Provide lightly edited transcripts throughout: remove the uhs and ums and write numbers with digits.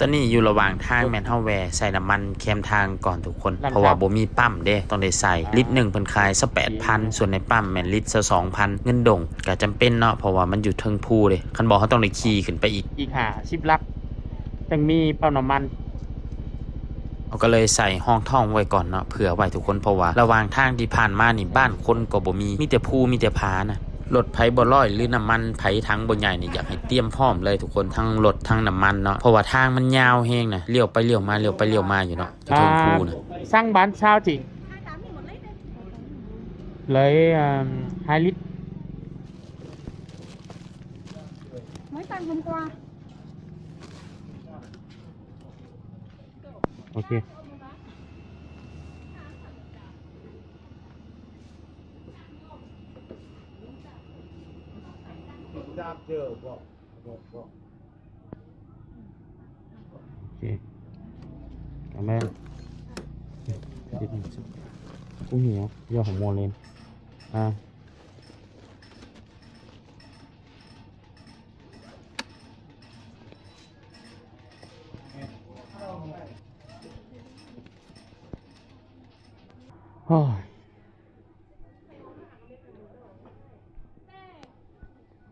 ตอนนี้อยู่ระหว่างทางแม่นเฮาแวใส่น้ำมันแคมทางก่อนทุกคนเพราะว่าบ่มีปั๊มเด้ต้องได้ใส่ลิตร1เพิ่นขาย28,000ส่วนในปั๊มแม่นลิตร2,000เงินดงก็จำเป็นเนาะเพราะว่ามันอยู่เทิงภูเด้คันบอกเฮาต้องได้ขี่ขึ้นไปอีก10 ลักจังมีปั๊มน้ำมันเราก็เลยใส่ห้องท่องไว้ก่อนเนาะเผื่อไว้ทุกคนเพราะว่าระหว่างทางที่ผ่านมานี่บ้านคนก็บ่มีแต่ภูมีแต่ผานะรถไผบ่ร้อยหรือน้ำมันไผทั้งบ่ใหญ่นี่อยากให้เตรียมพร้อมเลยทุกคนทั้งรถทั้งน้ำมันเนาะเพราะว่าทางมันยาวแฮงนะเลี้ยวไปเลี้ยวมาเลี้ยวไปเลี้ยวมาอยู่เนาะจะถึงภูนะสร้างบ้านเช่าจริงเลย2 ลิตรmới tăng hôm qua โอเคcảm ơn cũng nhiều do hồng mua lên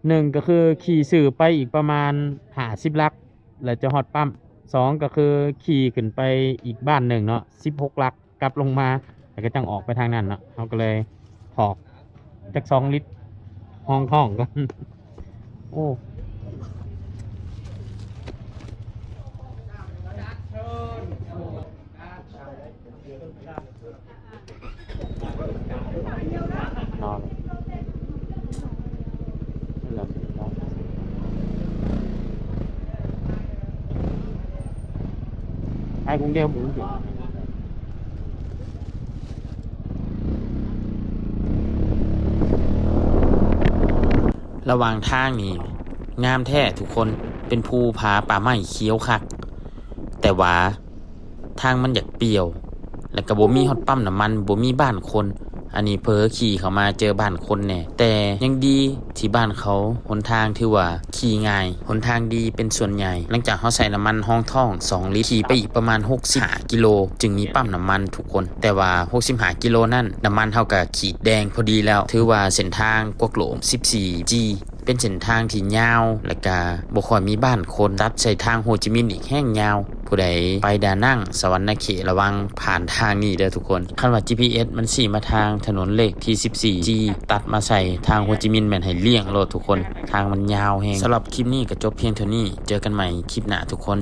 หนึ่งก็คือขี่สื่อไปอีกประมาณ50 ลักแล้วจะฮอดปั๊ม2ก็คือขี่ขึ้นไปอีกบ้านหนึ่งเนาะ16 ลักกลับลงมาแล้วก็จังออกไปทางนั้นเนาะเขาก็เลยถอกจาก2 ลิตรห้องท่องกันโอ้นอนai cũng đeo mũ chứระหว่างทางนี่งามแท้ทุกคนเป็นภูผาป่าไม้เขียวคักแต่ว่าทางมันอยากเปี่ยวแล้วก็บ่มีฮอดปั๊มน้ำมันบ่มีบ้านคนอันนี้เผลอขี่เข้ามาเจอบ้านคนแน่แต่ยังดีที่บ้านเขาหนทางถือว่าขี่ง่ายหนทางดีเป็นส่วนใหญ่หลังจากเขาใส่น้ำมันห้องท่อง2 ลิตรขี่ไปอีกประมาณ65 กิโลจึงมีปั๊มน้ำมันทุกคนแต่ว่า65 กิโลนั่นน้ำมันเท่ากับขีดแดงพอดีแล้วถือว่าเส้นทางกวกโหลม 14G เป็นเส้นทางที่ยาวและก็บ่ค่อยมีบ้านคนตัดใส่ทางโฮจิมินห์อีกแห้งยาวผู้ใดไปดานังสวรรณเขตระวังผ่านทางนี้เด้อทุกคนคันว่า GPS มันชี้มาทางถนนเลขที่ 14G ตัดมาใส่ทางโฮจิมินห์แม่นให้เลี่ยงโลดทุกคนทางมันยาวแฮงสำหรับคลิปนี้ก็จบเพียงเท่านี้เจอกันใหม่คลิปหน้าทุกคน